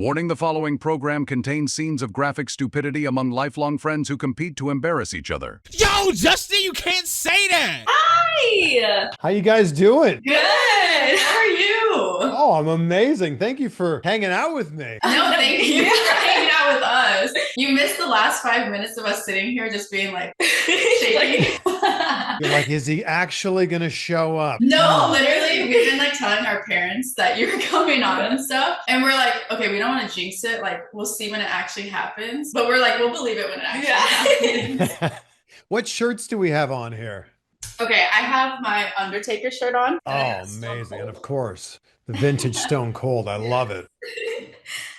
Warning: the following program contains scenes of graphic stupidity among lifelong friends who compete to embarrass each other. Yo, Justin, you can't say that! Hi! How you guys doing? Good! How are you? Oh, I'm amazing. Thank you for hanging out with me. No, thank you for hanging out with us. You missed the last 5 minutes of us sitting here just being like, shaking. You're like, is he actually going to show up? No, literally, we've been like telling our parents that you're coming on and stuff. And we're like, okay, we don't want to jinx it. Like, we'll see when it actually happens. But we're like, we'll believe it when it actually happens. What shirts do we have on here? Okay, I have my Undertaker shirt on. Oh, amazing. And of course, the vintage Stone Cold. I love it.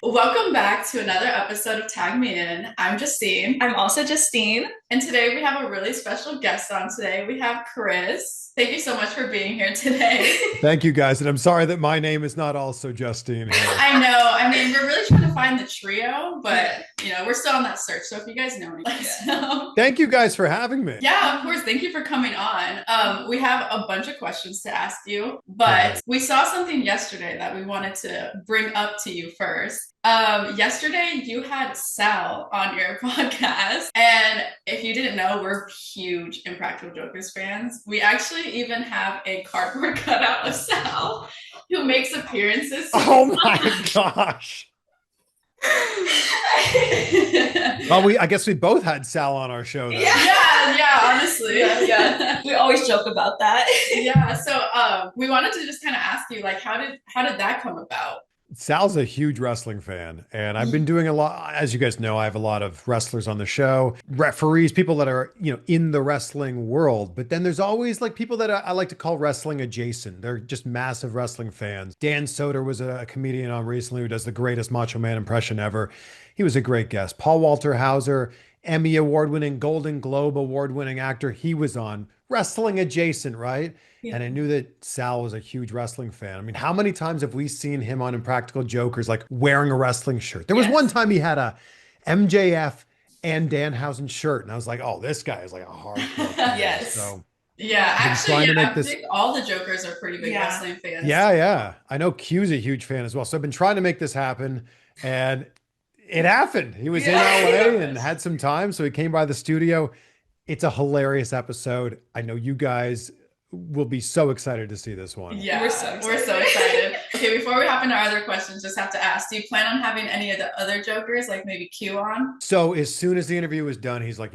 Welcome back to another episode of Tag Me In. I'm Justine. I'm also Justine. And today we have a really special guest on today. We have Chris. Thank you so much for being here today. Thank you, guys. And I'm sorry that my name is not also Justine here. I know. I mean, we're really trying to find the trio, but, you know, we're still on that search. So if you guys know, let us know. Thank you guys for having me. Yeah, of course. Thank you for coming on. We have a bunch of questions to ask you, but we saw something yesterday that we wanted to bring up to you first. Yesterday you had Sal on your podcast, and if you didn't know, we're huge Impractical Jokers fans. We actually even have a cardboard cutout of Sal who makes appearances. Oh my gosh. Well, I guess we both had Sal on our show then. Yeah, honestly. Yeah. We always joke about that. Yeah, so we wanted to just kind of ask you, like, how did that come about? Sal's a huge wrestling fan, and I've been doing a lot. As you guys know, I have a lot of wrestlers on the show, referees, people that are, in the wrestling world. But then there's always like people that I like to call wrestling adjacent. They're just massive wrestling fans. Dan Soder was a comedian on recently who does the greatest Macho Man impression ever. He was a great guest. Paul Walter Hauser, Emmy award-winning, Golden Globe award-winning actor. He was on wrestling adjacent, right? Yeah. And I knew that Sal was a huge wrestling fan. I mean, how many times have we seen him on Impractical Jokers, like wearing a wrestling shirt? There was one time he had a MJF and Danhausen shirt. And I was like, oh, this guy is like a hardcore fan. Yes. So yeah, actually, I think all the Jokers are pretty big wrestling fans. Yeah. I know Q's a huge fan as well. So I've been trying to make this happen, and it happened. He was in LA and had some time. So he came by the studio. It's a hilarious episode. I know you guys will be so excited to see this one. Yeah, we're so excited. Okay, before we hop into our other questions, just have to ask, do you plan on having any of the other Jokers, like maybe Q on? So as soon as the interview was done, he's like,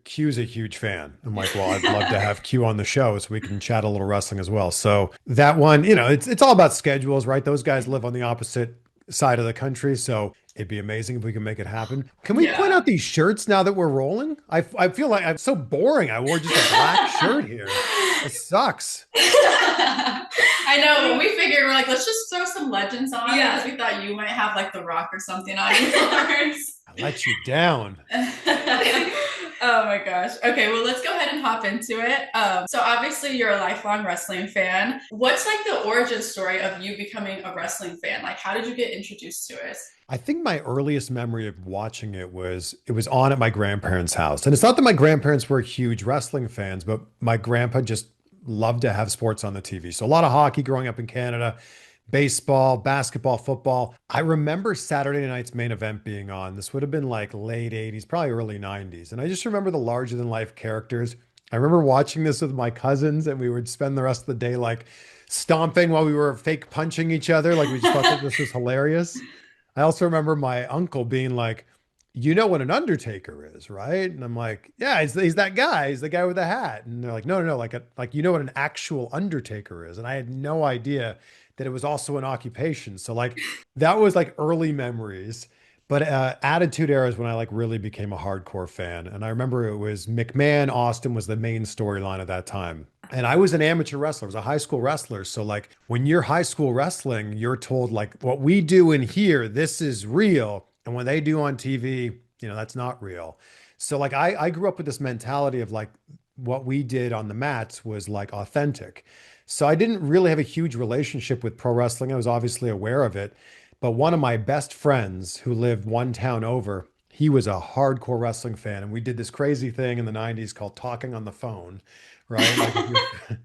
Q's a huge fan. I'm like, well, I'd love to have Q on the show so we can chat a little wrestling as well. So that one, it's all about schedules, right? Those guys live on the opposite side of the country. So it'd be amazing if we can make it happen. Can we point out these shirts now that we're rolling? I feel like I'm so boring. I wore just a black shirt here. It sucks. I know. When we figured, we're like, let's just throw some legends on because we thought you might have like The Rock or something on yours. I let you down. Oh my gosh. Okay, well, let's go ahead and hop into it. So obviously you're a lifelong wrestling fan. What's like the origin story of you becoming a wrestling fan? Like, how did you get introduced to it? I think my earliest memory of watching it was on at my grandparents' house. And it's not that my grandparents were huge wrestling fans, but my grandpa just loved to have sports on the TV. So a lot of hockey growing up in Canada, baseball, basketball, football. I remember Saturday night's main event being on. This would have been like late 80s, probably early 90s. And I just remember the larger than life characters. I remember watching this with my cousins, and we would spend the rest of the day like stomping while we were fake punching each other. Like we just thought that this was hilarious. I also remember my uncle being like, you know what an Undertaker is, right? And I'm like, yeah, he's that guy. He's the guy with the hat. And they're like, no, like you know what an actual Undertaker is. And I had no idea that it was also an occupation. So like that was like early memories. But Attitude Era is when I like really became a hardcore fan. And I remember it was McMahon, Austin was the main storyline at that time. And I was an amateur wrestler. I was a high school wrestler. So like when you're high school wrestling, you're told like what we do in here, this is real. And when they do on TV, that's not real. So like I grew up with this mentality of like what we did on the mats was like authentic. So I didn't really have a huge relationship with pro wrestling. I was obviously aware of it. But one of my best friends who lived one town over, he was a hardcore wrestling fan. And we did this crazy thing in the 90s called talking on the phone, right? Like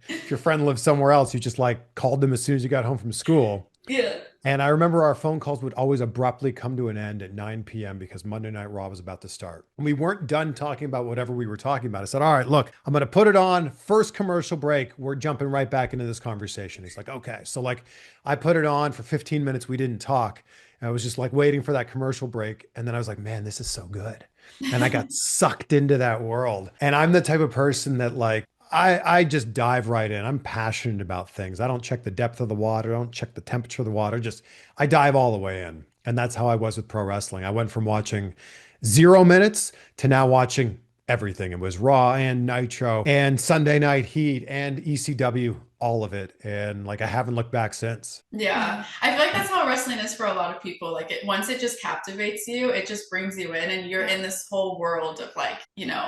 if your friend lived somewhere else, you just like called them as soon as you got home from school. Yeah. And I remember our phone calls would always abruptly come to an end at 9 p.m. because Monday Night Raw was about to start. And we weren't done talking about whatever we were talking about. I said, all right, look, I'm going to put it on. First commercial break. We're jumping right back into this conversation. He's like, okay. So like I put it on for 15 minutes. We didn't talk. And I was just like waiting for that commercial break. And then I was like, man, this is so good. And I got sucked into that world. And I'm the type of person that like, I just dive right in. I'm passionate about things. I don't check the depth of the water. I don't check the temperature of the water. Just I dive all the way in. And that's how I was with pro wrestling. I went from watching 0 minutes to now watching everything. It was Raw and Nitro and Sunday Night Heat and ECW, all of it. And like I haven't looked back since. Yeah, I feel like that's how wrestling is for a lot of people. Like once it just captivates you, it just brings you in, and you're in this whole world of like,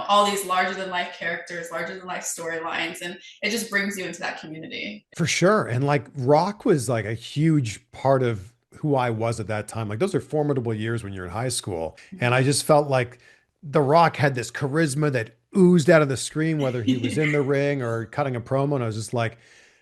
all these larger than life characters, larger than life storylines, and it just brings you into that community. For sure. And like Rock was like a huge part of who I was at that time. Like those are formidable years when you're in high school. And I just felt like The Rock had this charisma that oozed out of the screen, whether he was in the ring or cutting a promo. And I was just like,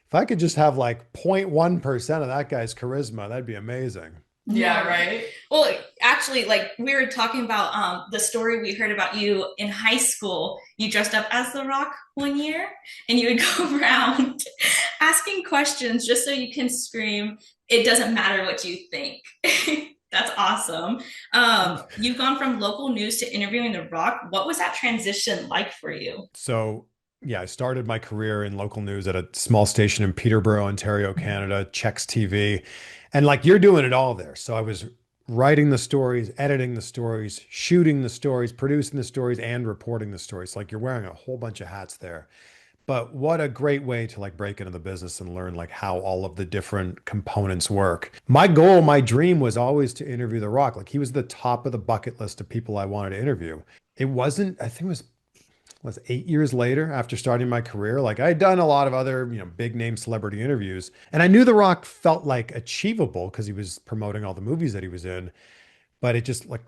if I could just have like 0.1% of that guy's charisma, that'd be amazing. Yeah, right. Well, actually, like we were talking about the story we heard about you in high school. You dressed up as The Rock one year and you would go around asking questions just so you can scream, "It doesn't matter what you think." That's awesome. You've gone from local news to interviewing The Rock. What was that transition like for you? So, yeah, I started my career in local news at a small station in Peterborough, Ontario, Canada, Checks TV. And like you're doing it all there. So I was writing the stories, editing the stories, shooting the stories, producing the stories, and reporting the stories. Like you're wearing a whole bunch of hats there. But what a great way to like break into the business and learn like how all of the different components work. My goal, my dream was always to interview The Rock. Like he was the top of the bucket list of people I wanted to interview. It wasn't, I think it was 8 years later after starting my career. Like I had done a lot of other, big name celebrity interviews. And I knew The Rock felt like achievable because he was promoting all the movies that he was in. But it just like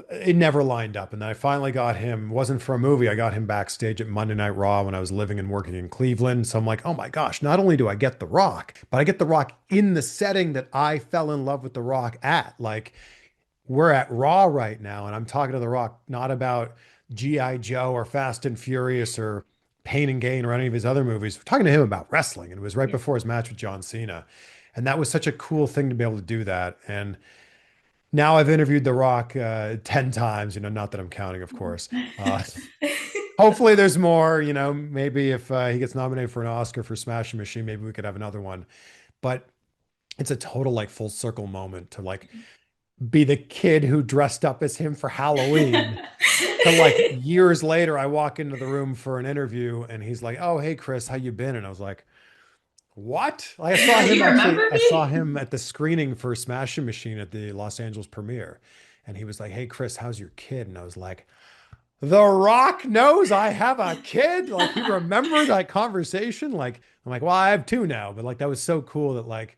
it never lined up. And then I finally got him, it wasn't for a movie. I got him backstage at Monday Night Raw when I was living and working in Cleveland. So I'm like, oh my gosh, not only do I get The Rock, but I get The Rock in the setting that I fell in love with The Rock at. Like we're at Raw right now, and I'm talking to The Rock, not about G.I. Joe or Fast and Furious or Pain and Gain or any of his other movies. We're talking to him about wrestling. And it was right before his match with John Cena. And that was such a cool thing to be able to do that. And now I've interviewed The Rock 10 times, not that I'm counting, of course. Hopefully there's more, maybe if he gets nominated for an Oscar for Smashing Machine, maybe we could have another one. But it's a total like full circle moment to like be the kid who dressed up as him for Halloween. So like years later, I walk into the room for an interview and he's like, "Oh, hey Chris, how you been?" And I was like, "What?" Like I saw him I saw him at the screening for Smashing Machine at the Los Angeles premiere. And he was like, "Hey Chris, how's your kid?" And I was like, The Rock knows I have a kid. Like he remembered that conversation. Like I'm like, well, I have two now, but like that was so cool that like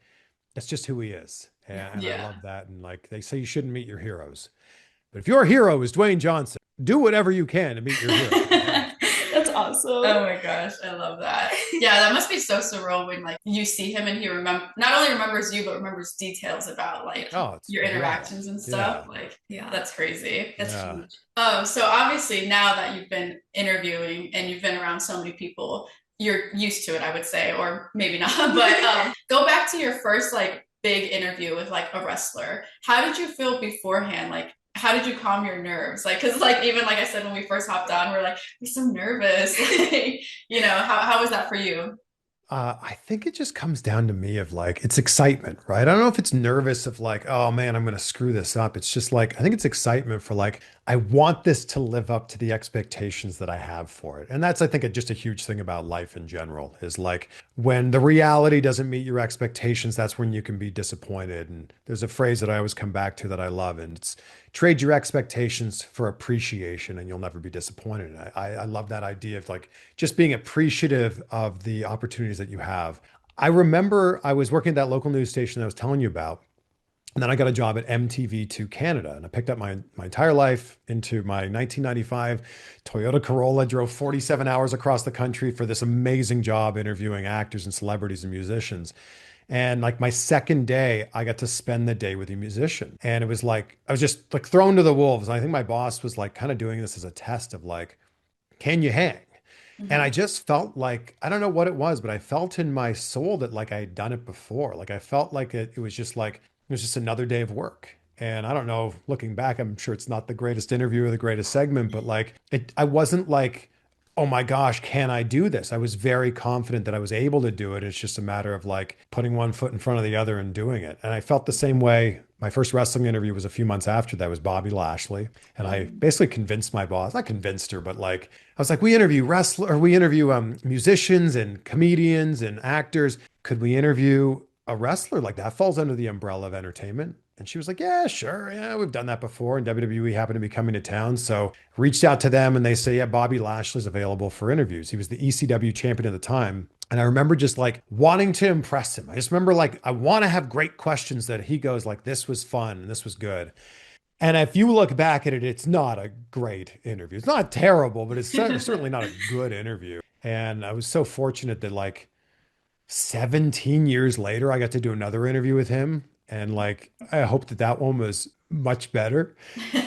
that's just who he is. And I love that. And like they say you shouldn't meet your heroes. But if your hero is Dwayne Johnson, do whatever you can to meet your hero. That's awesome. Oh my gosh, I love that. Yeah, that must be so surreal when like you see him and he not only remembers you, but remembers details about like your interactions and stuff. Yeah. Like, that's crazy. That's huge. So obviously now that you've been interviewing and you've been around so many people, you're used to it, I would say, or maybe not. But go back to your first like big interview with like a wrestler. How did you feel beforehand? Like, how did you calm your nerves? Like, cause like, even like I said, when we first hopped on, we're like, we're so nervous. Like, how was that for you? I think it just comes down to me of like, it's excitement, right? I don't know if it's nervous of like, oh man, I'm going to screw this up. It's just like, I think it's excitement for like, I want this to live up to the expectations that I have for it. And that's, I think, just a huge thing about life in general is like when the reality doesn't meet your expectations, that's when you can be disappointed. And there's a phrase that I always come back to that I love, and it's trade your expectations for appreciation and you'll never be disappointed. I love that idea of like just being appreciative of the opportunities that you have. I remember I was working at that local news station that I was telling you about. And then I got a job at MTV2 Canada, and I picked up my entire life into my 1995 Toyota Corolla, drove 47 hours across the country for this amazing job interviewing actors and celebrities and musicians. And like my second day, I got to spend the day with a musician. And it was like, I was just like thrown to the wolves. And I think my boss was like kind of doing this as a test of like, can you hang? And I just felt like, I don't know what it was, but I felt in my soul that like I had done it before. Like I felt like it was just like, it was just another day of work. And I don't know, looking back, I'm sure it's not the greatest interview or the greatest segment, but like I wasn't like, oh my gosh, can I do this? I was very confident that I was able to do it. It's just a matter of like putting one foot in front of the other and doing it. And I felt the same way. My first wrestling interview was a few months after that, was Bobby Lashley. And I basically convinced my boss, not convinced her, but like, I was like, we interview musicians and comedians and actors. Could we interview a wrestler? Like that falls under the umbrella of entertainment. And she was like, yeah, sure. Yeah, we've done that before. And WWE happened to be coming to town. So reached out to them and they say, yeah, Bobby Lashley's available for interviews. He was the ECW champion at the time. And I remember just like wanting to impress him. I just remember like, I want to have great questions that he goes like, this was fun and this was good. And if you look back at it, it's not a great interview. It's not terrible, but it's certainly not a good interview. And I was so fortunate that like 17 years later, I got to do another interview with him. And like, I hope that that one was much better.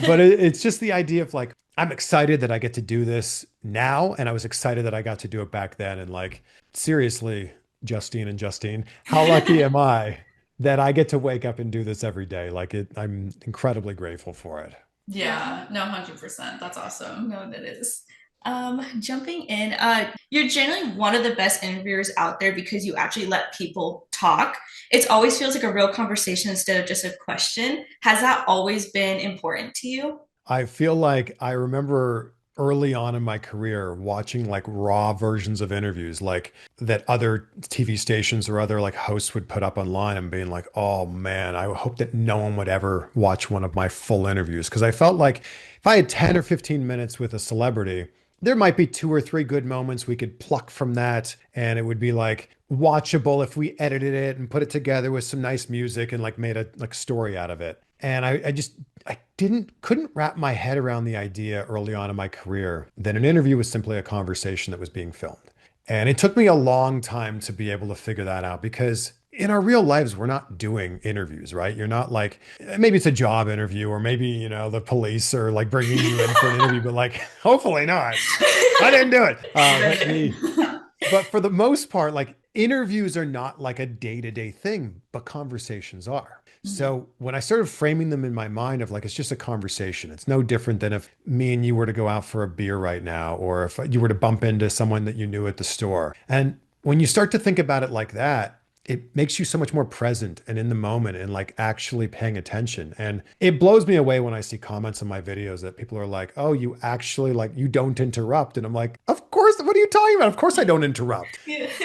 But it's just the idea of like, I'm excited that I get to do this now. And I was excited that I got to do it back then. And like, seriously, Justine, how lucky am I that I get to wake up and do this every day? Like I'm incredibly grateful for it. Yeah, no, 100%. That's awesome. No, that is. Jumping in, you're generally one of the best interviewers out there because you actually let people talk. It always feels like a real conversation instead of just a question. Has that always been important to you? I feel like I remember early on in my career watching like raw versions of interviews like that other TV stations or other like hosts would put up online and being like, oh man, I hope that no one would ever watch one of my full interviews. Because I felt like if I had 10 or 15 minutes with a celebrity, there might be 2 or 3 good moments we could pluck from that. And it would be like watchable if we edited it and put it together with some nice music and like made a like story out of it. And I couldn't wrap my head around the idea early on in my career that an interview was simply a conversation that was being filmed. And it took me a long time to be able to figure that out because in our real lives, we're not doing interviews, right? You're not like, maybe it's a job interview or maybe, you know, the police are like bringing you in for an interview, but like, hopefully not. I didn't do it. But for the most part, like interviews are not like a day-to-day thing, but conversations are. So when I started framing them in my mind of like, it's just a conversation. It's no different than if me and you were to go out for a beer right now, or if you were to bump into someone that you knew at the store. And when you start to think about it like that, it makes you so much more present and in the moment and like actually paying attention. And it blows me away when I see comments on my videos that people are like, oh, you actually like, you don't interrupt. And I'm like, of course, what are you talking about? Of course I don't interrupt.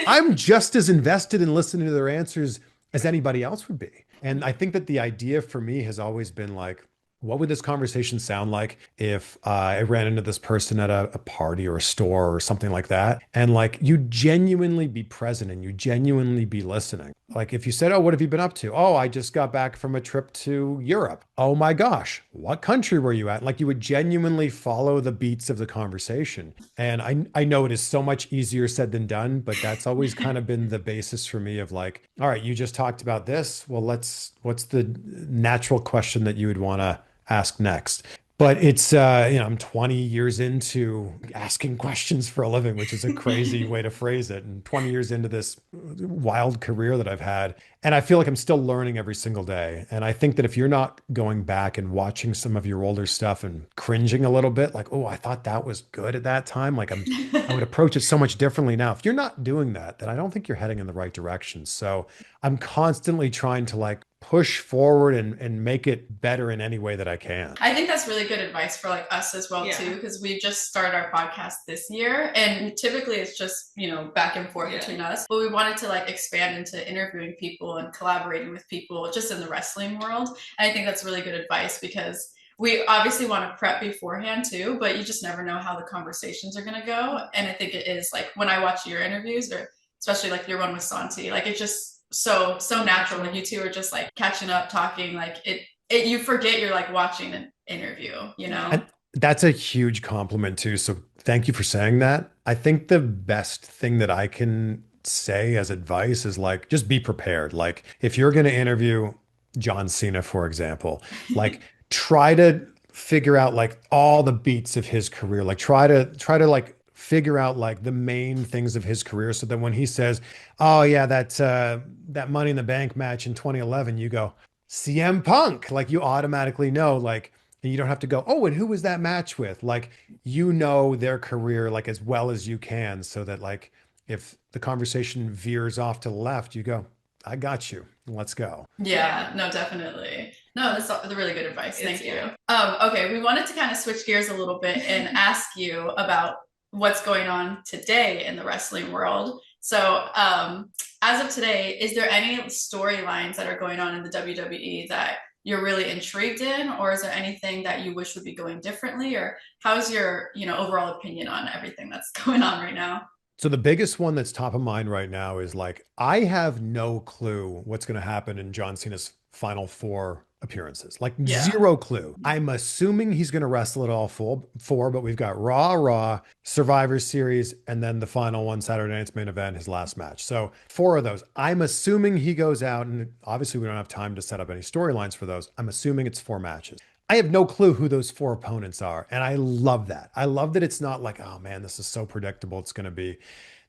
I'm just as invested in listening to their answers as anybody else would be. And I think that the idea for me has always been like, what would this conversation sound like if I ran into this person at a party or a store or something like that? And like you genuinely be present and you genuinely be listening. Like if you said, oh, what have you been up to? Oh, I just got back from a trip to Europe. Oh my gosh, what country were you at? Like you would genuinely follow the beats of the conversation. And I know it is so much easier said than done, but that's always kind of been the basis for me of like, all right, you just talked about this. Well, what's the natural question that you would want to ask next? But it's, I'm 20 years into asking questions for a living, which is a crazy way to phrase it. And 20 years into this wild career that I've had. And I feel like I'm still learning every single day. And I think that if you're not going back and watching some of your older stuff and cringing a little bit, like, oh, I thought that was good at that time. Like I would approach it so much differently now. If you're not doing that, then I don't think you're heading in the right direction. So I'm constantly trying to like push forward and make it better in any way that I can. I think that's really good advice for like us as well too, because we just started our podcast this year and typically it's just, back and forth between us, but we wanted to like expand into interviewing people and collaborating with people just in the wrestling world. And I think that's really good advice because we obviously want to prep beforehand too, but you just never know how the conversations are going to go. And I think it is like when I watch your interviews or especially like your one with Santi, like it just so natural. Like you two are just like catching up, talking. Like you forget you're like watching an interview. You know. And that's a huge compliment too. So thank you for saying that. I think the best thing that I can say as advice is like just be prepared. Like if you're going to interview John Cena, for example, like try to figure out like all the beats of his career. Like try to like figure out like the main things of his career so that when he says, "Oh yeah, that Money in the Bank match in 2011," you go, "CM Punk." Like you automatically know like and you don't have to go, "Oh, and who was that match with?" Like you know their career like as well as you can so that like if the conversation veers off to the left, you go, "I got you. Let's go." Yeah, no, definitely. No, that's really good advice. Thank you. Yeah. Okay, we wanted to kind of switch gears a little bit and ask you about what's going on today in the wrestling world. So, as of today, is there any storylines that are going on in the WWE that you're really intrigued in, or is there anything that you wish would be going differently, or how's your, overall opinion on everything that's going on right now? So the biggest one that's top of mind right now is like I have no clue what's going to happen in John Cena's final four appearances. Like Yeah. zero clue. I'm assuming he's going to wrestle it all four, but we've got Raw, Survivor Series, and then the final one, Saturday Night's Main Event, his last match. So four of those. I'm assuming he goes out, and obviously we don't have time to set up any storylines for those. I'm assuming it's four matches. I have no clue who those four opponents are. And I love that. I love that it's not like, oh man, this is so predictable. It's going to be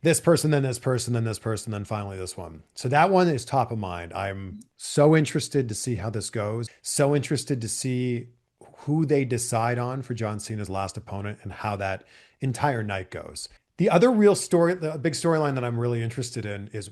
this person, then this person, then this person, then finally this one. So that one is top of mind. I'm so interested to see how this goes. So interested to see who they decide on for John Cena's last opponent and how that entire night goes. The other real story, the big storyline that I'm really interested in is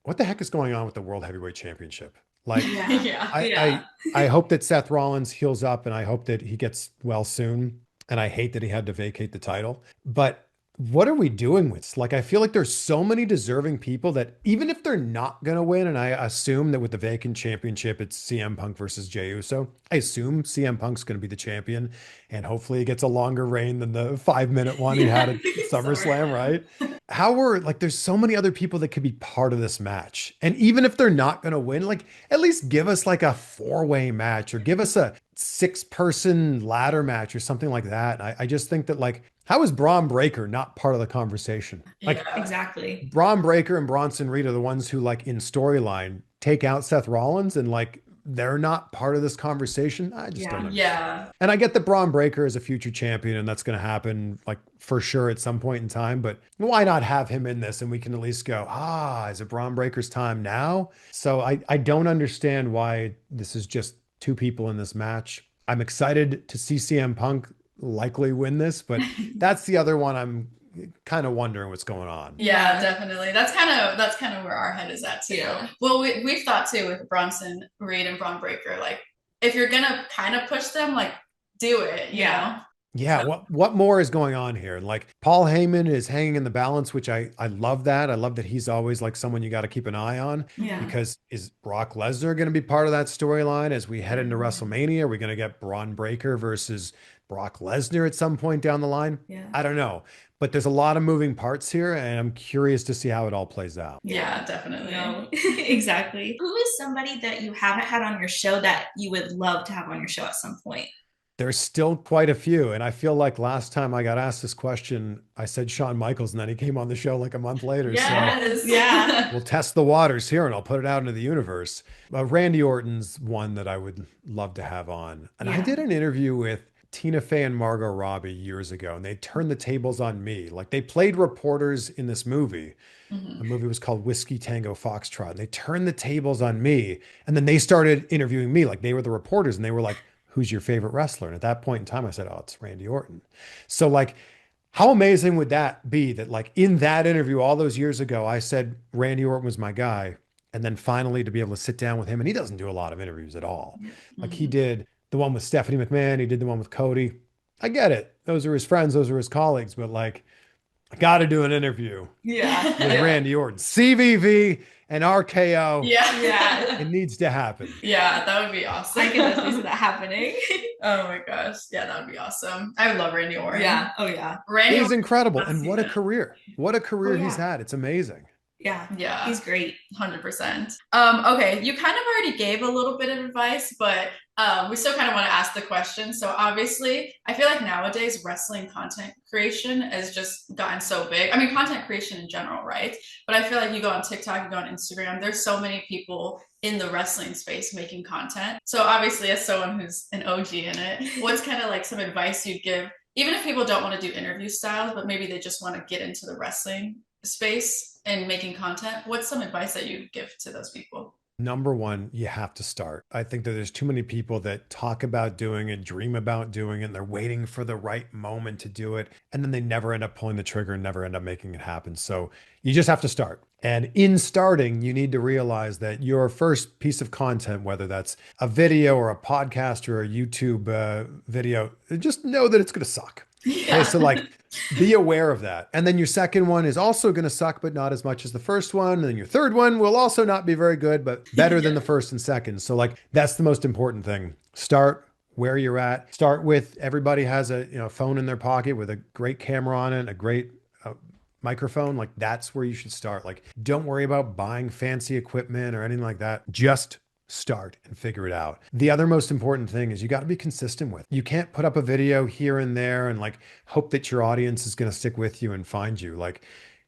what the heck is going on with the World Heavyweight Championship? Like, I hope that Seth Rollins heals up and I hope that he gets well soon. And I hate that he had to vacate the title. But what are we doing with? Like, I feel like there's so many deserving people that even if they're not going to win, and I assume that with the vacant championship, it's CM Punk versus Jey Uso. I assume CM Punk's going to be the champion and hopefully he gets a longer reign than the 5-minute one he had at SummerSlam, right? There's so many other people that could be part of this match. And even if they're not going to win, like at least give us like a 4-way match or give us a 6-person ladder match or something like that. I just think that like, how is Braun Breaker not part of the conversation? Like Exactly. Braun Breaker and Bronson Reed are the ones who like in storyline take out Seth Rollins and like they're not part of this conversation. I just don't understand. Yeah. And I get that Braun Breaker is a future champion and that's going to happen like for sure at some point in time, but why not have him in this? And we can at least go, is it Braun Breaker's time now? So I don't understand why this is just 2 people in this match. I'm excited to see CM Punk likely win this, but that's the other one I'm kind of wondering what's going on. Yeah, definitely. That's kind of where our head is at too. Yeah. Well, we've thought too with Bronson Reed and Braun Breaker, like if you're gonna kind of push them, like do it, you know? Yeah, what more is going on here? Like Paul Heyman is hanging in the balance, which I love that. I love that he's always like someone you got to keep an eye on. Yeah. Because is Brock Lesnar going to be part of that storyline as we head into WrestleMania? Are we going to get Braun Breaker versus Brock Lesnar at some point down the line? Yeah. I don't know. But there's a lot of moving parts here, and I'm curious to see how it all plays out. Yeah, definitely. No, exactly. Who is somebody that you haven't had on your show that you would love to have on your show at some point? There's still quite a few. And I feel like last time I got asked this question, I said Shawn Michaels, and then he came on the show like a month later. Yes. So Yeah. we'll test the waters here and I'll put it out into the universe. Randy Orton's one that I would love to have on. And I did an interview with Tina Fey and Margot Robbie years ago, and they turned the tables on me. Like they played reporters in this movie. Mm-hmm. The movie was called Whiskey Tango Foxtrot. And they turned the tables on me. And then they started interviewing me. Like they were the reporters and they were like, who's your favorite wrestler? And at that point in time, I said, it's Randy Orton. So like, how amazing would that be that like in that interview all those years ago, I said Randy Orton was my guy. And then finally to be able to sit down with him, and he doesn't do a lot of interviews at all. Mm-hmm. Like he did the one with Stephanie McMahon. He did the one with Cody. I get it. Those are his friends. Those are his colleagues. But like, I got to do an interview with Randy Orton. CVV and RKO. Yeah. It needs to happen. Yeah, that would be awesome. I can definitely see that happening. Oh my gosh. Yeah, that would be awesome. I love Randy Orton. Yeah. Oh yeah. Randy He's incredible. And what a career. What a career he's yeah. had. It's amazing. Yeah. He's great. 100%. Okay, you kind of already gave a little bit of advice, but we still kind of want to ask the question. So obviously, I feel like nowadays wrestling content creation has just gotten so big. I mean, content creation in general, right? But I feel like you go on TikTok, you go on Instagram, there's so many people in the wrestling space making content. So obviously, as someone who's an OG in it, what's kind of like some advice you'd give, even if people don't want to do interview styles, but maybe they just want to get into the wrestling space and making content? What's some advice that you give to those people? Number one, you have to start. I think that there's too many people that talk about doing it, dream about doing it, and they're waiting for the right moment to do it. And then they never end up pulling the trigger and never end up making it happen. So you just have to start. And in starting, you need to realize that your first piece of content, whether that's a video or a podcast or a YouTube video, just know that it's going to suck. Yeah. Okay, so like be aware of that. And then your second one is also going to suck, but not as much as the first one. And then your third one will also not be very good, but better than the first and second. So like that's the most important thing. Start where you're at. Start with everybody has a phone in their pocket with a great camera on it, a great microphone. Like that's where you should start. Like don't worry about buying fancy equipment or anything like that. Just start and figure it out. The other most important thing is you got to be consistent with. You can't put up a video here and there and like hope that your audience is going to stick with you and find you. Like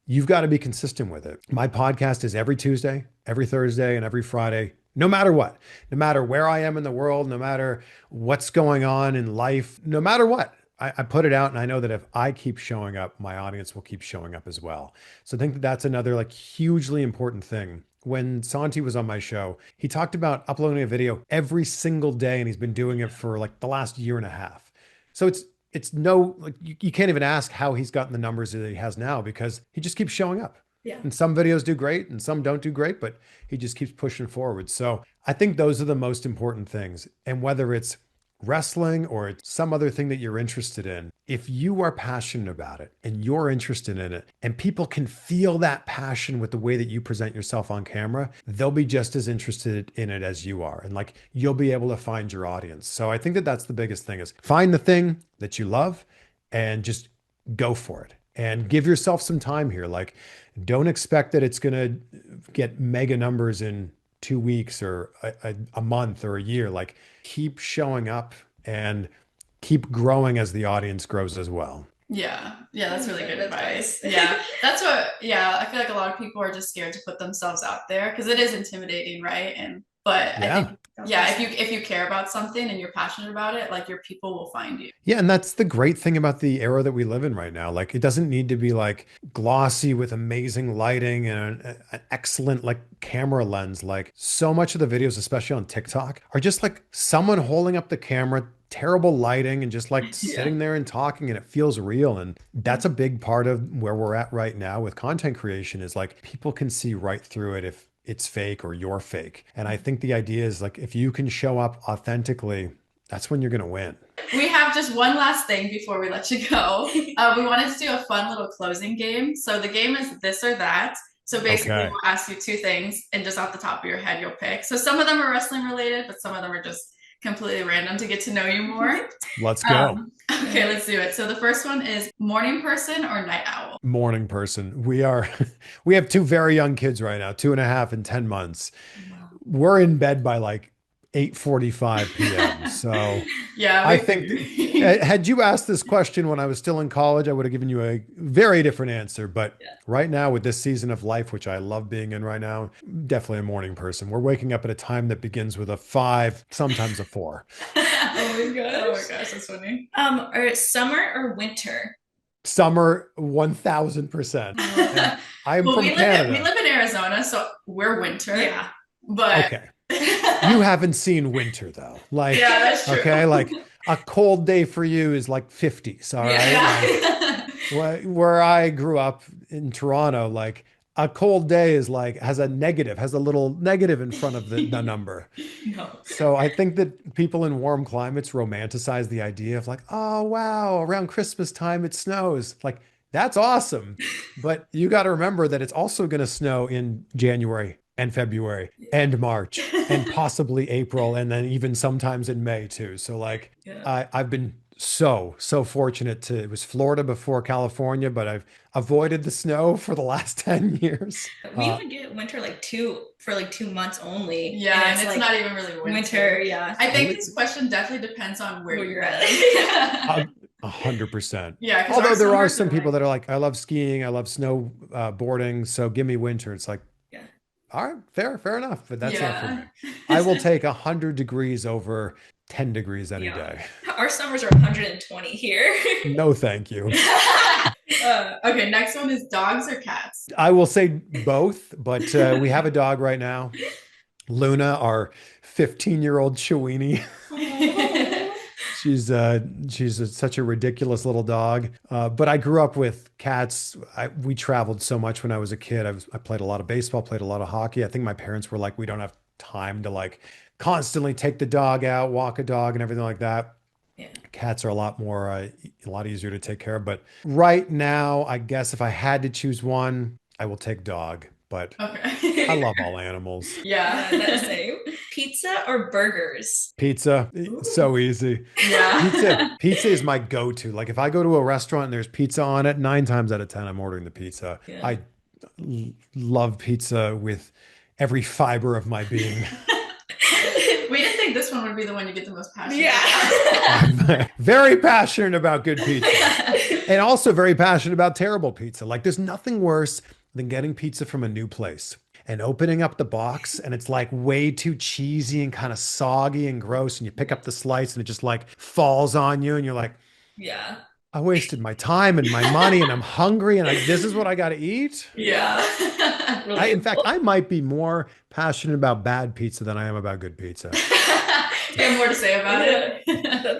you've got to be consistent with it. My podcast is every Tuesday, every Thursday, and every Friday, no matter what, no matter where I am in the world, no matter what's going on in life, no matter what. I put it out and I know that if I keep showing up, my audience will keep showing up as well. So I think that that's another like hugely important thing. When Santi was on my show, he talked about uploading a video every single day, and he's been doing it for like the last year and a half. So it's no, like you can't even ask how he's gotten the numbers that he has now because he just keeps showing up. Yeah. And some videos do great and some don't do great, but he just keeps pushing forward. So I think those are the most important things. And whether it's wrestling or it's some other thing that you're interested in, if you are passionate about it and you're interested in it and people can feel that passion with the way that you present yourself on camera, they'll be just as interested in it as you are. And like, you'll be able to find your audience. So I think that that's the biggest thing is find the thing that you love and just go for it and give yourself some time here. Like, don't expect that it's going to get mega numbers in 2 weeks or a month or a year. Like keep showing up and keep growing as the audience grows as well. Yeah, that's really good advice. Yeah, that's what, I feel like a lot of people are just scared to put themselves out there because it is intimidating, right? But I think, if you care about something and you're passionate about it, like your people will find you. Yeah, and that's the great thing about the era that we live in right now. Like it doesn't need to be like glossy with amazing lighting and an excellent like camera lens. Like so much of the videos, especially on TikTok, are just like someone holding up the camera, terrible lighting, and just like sitting there and talking, and it feels real. And that's a big part of where we're at right now with content creation is like people can see right through it if it's fake or you're fake. And I think the idea is like, if you can show up authentically, that's when you're going to win. We have just one last thing before we let you go. We wanted to do a fun little closing game. So the game is this or that. So basically we'll ask you two things and just off the top of your head, you'll pick. So some of them are wrestling related, but some of them are just completely random to get to know you more. Let's go. Okay, let's do it. So the first one is morning person or night owl? Morning person. We have two very young kids right now, 2.5 and 10 months. Wow. We're in bed by like 8:45 p.m. So I think had you asked this question when I was still in college, I would have given you a very different answer. But right now with this season of life, which I love being in right now, definitely a morning person. We're waking up at a time that begins with a 5, sometimes a 4. Oh my gosh, that's funny. Or summer or winter? Summer, 1000%. I'm from Canada. We live in Arizona, so we're winter. Yeah. But okay. You haven't seen winter though. Like, that's true. Okay, like a cold day for you is like 50s, all right? Like, where I grew up in Toronto, like a cold day is like has a little negative in front of the number. No. So I think that people in warm climates romanticize the idea of like, oh wow, around Christmas time it snows. Like that's awesome. But you got to remember that it's also going to snow in January and February and March and possibly April, and then even sometimes in May too. So like I've been so fortunate to, it was Florida before California, but I've avoided the snow for the last 10 years. We even get winter for like 2 months only. Yeah, and it's like not even really winter. Winter, yeah. I think this question definitely depends on where you're at. Yeah. 100%. Yeah. Although there are some people that are like, I love skiing, I love snow boarding, so give me winter. It's like, Yeah. all right, fair enough, but that's not for Yeah. me. I will take 100 degrees over 10 degrees any Yeah. day. Our summers are 120 here. No, thank you. Okay, next one is dogs or cats? I will say both, but we have a dog right now. Luna, our 15-year-old Chiweenie. She's such a ridiculous little dog. But I grew up with cats. We traveled so much when I was a kid. I played a lot of baseball, played a lot of hockey. I think my parents were like, we don't have time to like constantly take the dog out, walk a dog and everything like that. Yeah. Cats are a lot easier to take care of. But right now, I guess if I had to choose one, I will take dog. But Okay. I love all animals. Yeah. That's the same. Pizza or burgers? Pizza, so easy. Yeah. Pizza is my go-to. Like if I go to a restaurant and there's pizza on it, 9 times out of 10, I'm ordering the pizza. Yeah. I love pizza with every fiber of my being. We didn't think this one would be the one you get the most passionate Yeah. about. I'm very passionate about good pizza and also very passionate about terrible pizza. Like there's nothing worse than getting pizza from a new place and opening up the box and it's like way too cheesy and kind of soggy and gross. And you pick up the slice and it just like falls on you and you're like, Yeah. I wasted my time and my money and I'm hungry and this is what I got to eat. Yeah. In fact, I might be more passionate about bad pizza than I am about good pizza. You have more to say about it.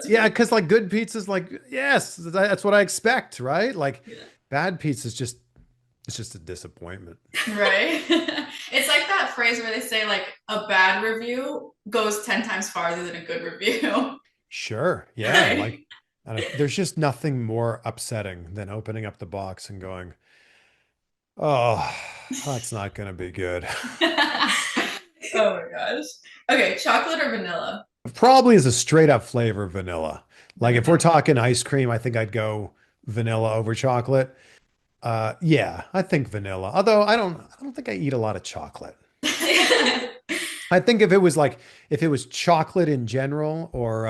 Yeah, because like good pizza's like, yes, that's what I expect, right? Like bad pizza's just, it's just a disappointment. Right. It's like that phrase where they say like a bad review goes 10 times farther than a good review. Sure. Yeah. Right. Like there's just nothing more upsetting than opening up the box and going, oh, that's not going to be good. Oh my gosh. Okay, chocolate or vanilla? Probably is a straight up flavor vanilla. Like if we're talking ice cream, I think I'd go vanilla over chocolate. Yeah, I think vanilla. Although I don't think I eat a lot of chocolate. I think if it was chocolate in general or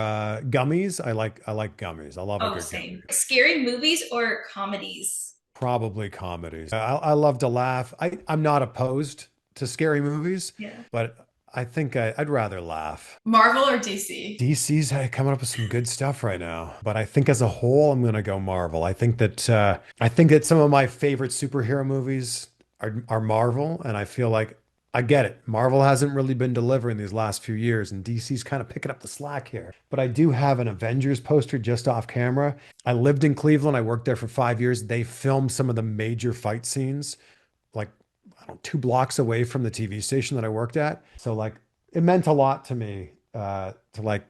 gummies, I like gummies. I love a good Same. gummy. Scary movies or comedies? Probably comedies. I love to laugh. I'm not opposed to scary movies, but I think I'd rather laugh. Marvel or DC? DC's coming up with some good stuff right now, but I think as a whole, I'm going to go Marvel. I think that some of my favorite superhero movies are Marvel, and I feel like I get it. Marvel hasn't really been delivering these last few years, and DC's kind of picking up the slack here. But I do have an Avengers poster just off camera. I lived in Cleveland. I worked there for 5 years. They filmed some of the major fight scenes, like 2 blocks away from the TV station that I worked at. So like it meant a lot to me to like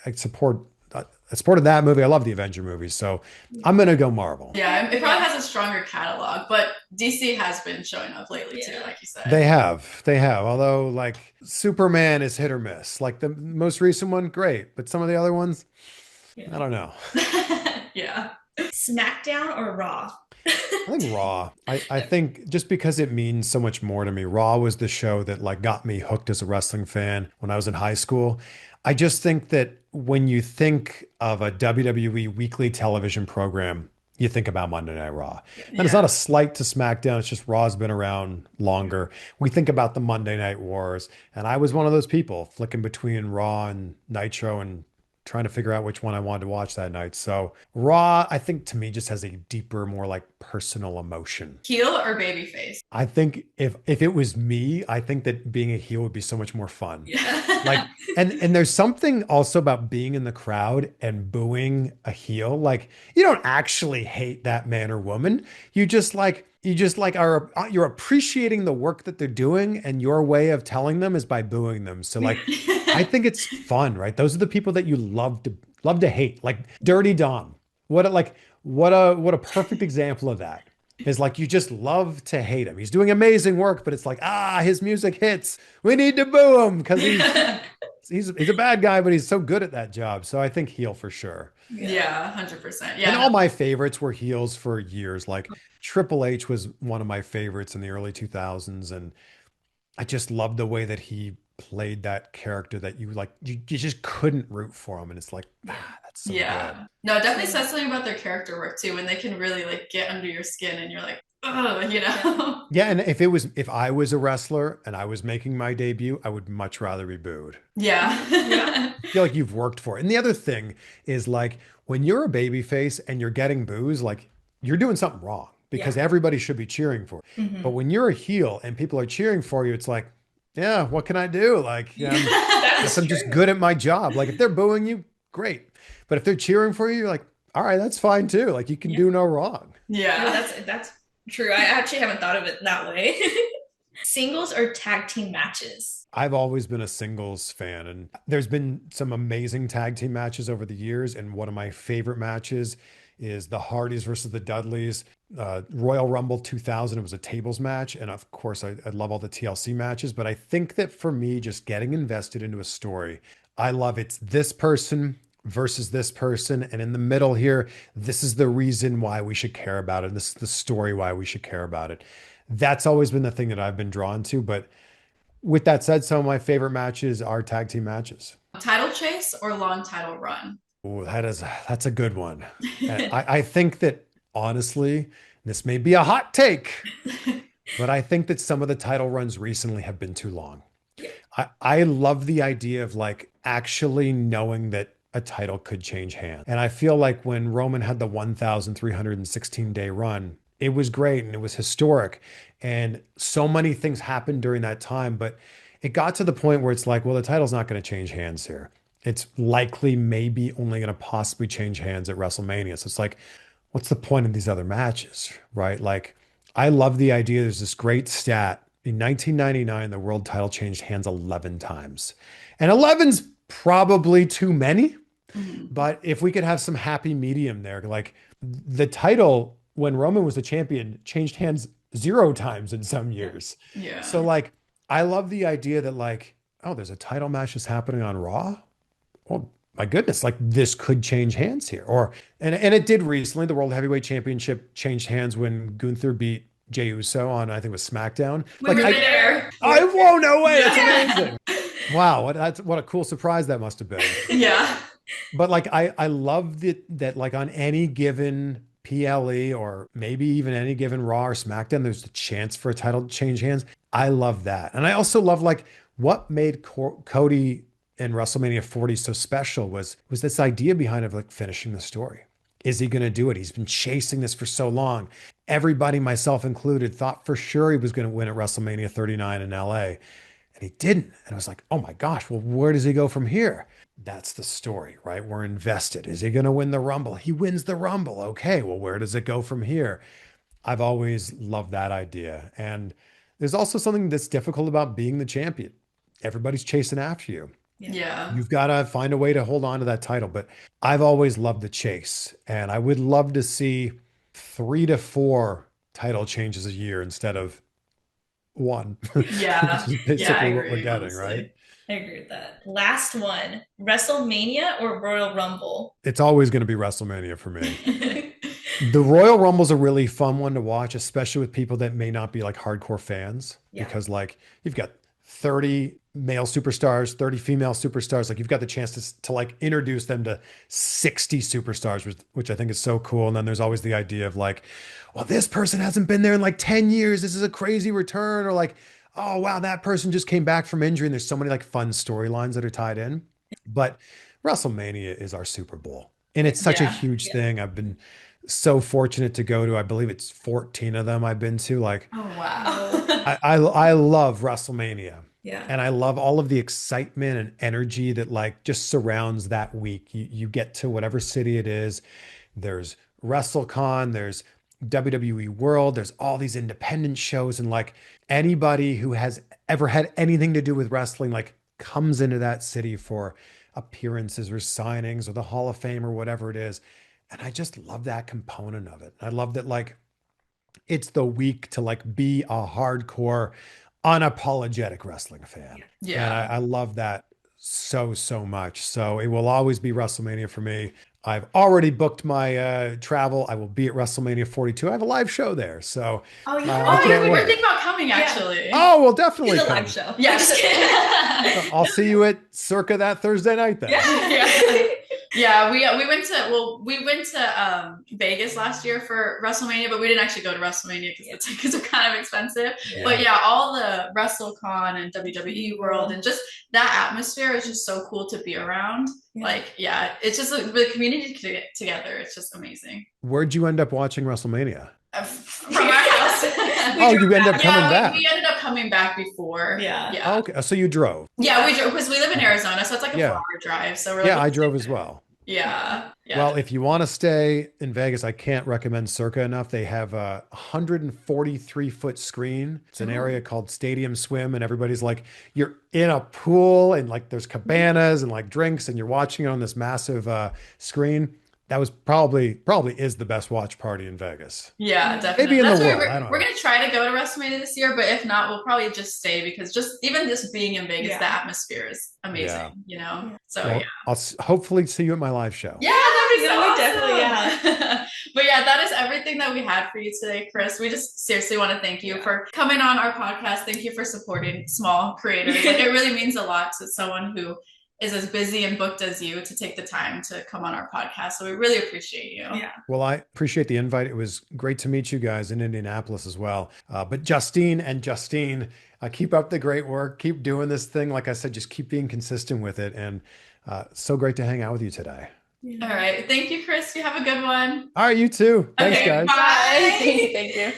I supported that movie. I love the Avenger movies. So I'm going to go Marvel. Yeah, it probably has a stronger catalog, but DC has been showing up lately too, like you said. They have. Although like Superman is hit or miss. Like the most recent one, great. But some of the other ones, I don't know. Yeah. SmackDown or Raw? I think Raw. I think just because it means so much more to me. Raw was the show that like got me hooked as a wrestling fan when I was in high school. I just think that when you think of a WWE weekly television program, you think about Monday Night Raw. And it's not a slight to SmackDown. It's just Raw's been around longer. We think about the Monday Night Wars. And I was one of those people flicking between Raw and Nitro and trying to figure out which one I wanted to watch that night. So Raw, I think to me just has a deeper, more like personal emotion. Heel or babyface? I think if it was me, I think that being a heel would be so much more fun. Like, and there's something also about being in the crowd and booing a heel. Like you don't actually hate that man or woman. You're appreciating the work that they're doing, and your way of telling them is by booing them. So like I think it's fun, right? Those are the people that you love to hate. Like Dirty Dom. What a perfect example of that. Is like you just love to hate him. He's doing amazing work, but it's like, his music hits. We need to boo him because He's a bad guy, but he's so good at that job. So I think heel for sure. Yeah, 100%. And Yeah. all my favorites were heels for years. Like Triple H was one of my favorites in the early 2000s. And I just loved the way that he played that character that you just couldn't root for him. And it's like, that's so Yeah. good. No, it definitely says something about their character work too, when they can really like get under your skin and you're like, oh, you know? Yeah. And if I was a wrestler and I was making my debut, I would much rather be booed. Yeah. I feel like you've worked for it. And the other thing is like when you're a baby face and you're getting boos, like you're doing something wrong because everybody should be cheering for you. But when you're a heel and people are cheering for you, it's like, yeah, what can I do? Like, guess I'm just good at my job. Like if they're booing you, great. But if they're cheering for you, you're like, all right, that's fine too. Like you can do no wrong. Yeah. No, that's true. I actually haven't thought of it that way. Singles or tag team matches? I've always been a singles fan, and there's been some amazing tag team matches over the years. And one of my favorite matches is the Hardys versus the Dudleys, Royal Rumble 2000. It was a tables match. And of course, I love all the TLC matches. But I think that for me, just getting invested into a story, I love it's this person versus this person. And in the middle here, this is the reason why we should care about it. This is the story why we should care about it. That's always been the thing that I've been drawn to. But with that said, some of my favorite matches are tag team matches. Title chase or long title run? Oh, that's a good one. And I think that honestly, this may be a hot take, but I think that some of the title runs recently have been too long. I love the idea of like actually knowing that a title could change hands. And I feel like when Roman had the 1,316-day run, it was great and it was historic. And so many things happened during that time, but it got to the point where it's like, well, the title's not going to change hands here. It's likely maybe only going to possibly change hands at WrestleMania. So it's like, what's the point of these other matches, right? Like, I love the idea. There's this great stat. In 1999, the world title changed hands 11 times. And 11's probably too many. But if we could have some happy medium there, like the title, when Roman was the champion, changed hands 0 times in some years. Yeah. So like, I love the idea that like, oh, there's a title match that's happening on Raw. Well, my goodness, like this could change hands here. And it did recently. The World Heavyweight Championship changed hands when Gunther beat Jey Uso on, I think it was SmackDown. We were there. Whoa, no way. That's amazing. Wow. What a cool surprise that must have been. Yeah. But like, I love that like on any given PLE or maybe even any given Raw or SmackDown, there's a chance for a title to change hands. I love that. And I also love like what made Cody and WrestleMania 40 so special was this idea behind of like finishing the story. Is he going to do it? He's been chasing this for so long. Everybody, myself included, thought for sure he was going to win at WrestleMania 39 in LA. And he didn't. And I was like, oh my gosh, well, where does he go from here? That's the story, right? We're invested. Is he going to win the Rumble? He wins the Rumble. Okay, well, where does it go from here? I've always loved that idea. And there's also something that's difficult about being the champion. Everybody's chasing after you. Yeah. You've got to find a way to hold on to that title. But I've always loved the chase. And I would love to see 3 to 4 title changes a year instead of 1. Yeah. Which is basically Yeah, I what agree, we're getting, honestly. right? I agree with that. Last one, WrestleMania or Royal Rumble? It's always going to be WrestleMania for me. The Royal Rumble's a really fun one to watch, especially with people that may not be like hardcore fans, because like you've got 30 male superstars, 30 female superstars. Like you've got the chance to like introduce them to 60 superstars, which I think is so cool. And then there's always the idea of like, well, this person hasn't been there in like 10 years. This is a crazy return. Or like, oh, wow, that person just came back from injury. And there's so many like fun storylines that are tied in. But WrestleMania is our Super Bowl. And it's such a huge thing. I've been so fortunate to go to, I believe it's 14 of them I've been to. Like, Oh, wow. I love WrestleMania. Yeah. And I love all of the excitement and energy that like just surrounds that week. You get to whatever city it is. There's WrestleCon, there's WWE World, there's all these independent shows. And like anybody who has ever had anything to do with wrestling, like comes into that city for appearances or signings or the Hall of Fame or whatever it is. And I just love that component of it. I love that like it's the week to like be a hardcore, unapologetic wrestling fan. Yeah. And I love that so much. So it will always be WrestleMania for me. I've already booked my travel. I will be at WrestleMania 42. I have a live show there. So Oh, I yeah. Oh, can't we were wait. thinking about coming Yeah. actually. Oh, well, definitely It's a come. live show. Yeah, Just just kidding. I'll see you at circa that Thursday night then. Yeah. Yeah, we went to Vegas last year for WrestleMania, but we didn't actually go to WrestleMania because the tickets are kind of expensive. Yeah. But yeah, all the WrestleCon and WWE World and just that atmosphere is just so cool to be around. Yeah. Like, yeah, it's just the community together. It's just amazing. Where'd you end up watching WrestleMania? From our house. Oh, you end up coming Yeah, back. we ended up coming back before. Yeah. Yeah. Oh, okay. So you drove. Yeah, we drove because we live in Arizona, so it's like a Yeah. 4-hour drive. So we're Yeah, like, I drove as well. yeah. Yeah. Well, if you want to stay in Vegas, I can't recommend Circa enough. They have a 143-foot screen. It's an area called Stadium Swim, and everybody's like, you're in a pool, and like there's cabanas and like drinks, and you're watching it on this massive screen. That was probably is the best watch party in Vegas. Yeah, definitely. Maybe in That's the why world. I don't we're know. gonna try to go to WrestleMania this year, but if not, we'll probably just stay because just being in Vegas, Yeah. the atmosphere is amazing. Yeah. You know. Yeah. So Well, yeah. I'll hopefully see you at my live show. Yeah, that'd be so Yeah, we awesome. definitely, But yeah, that is everything that we had for you today, Chris. We just seriously want to thank you for coming on our podcast. Thank you for supporting small creators. Like, it really means a lot to someone who is as busy and booked as you to take the time to come on our podcast. So we really appreciate you. Yeah. Well, I appreciate the invite. It was great to meet you guys in Indianapolis as well. But Justine, keep up the great work. Keep doing this thing. Like I said, just keep being consistent with it. And so great to hang out with you today. All right. Thank you, Chris. You have a good one. All right, you too. Thanks, Okay, guys. bye. Thank you.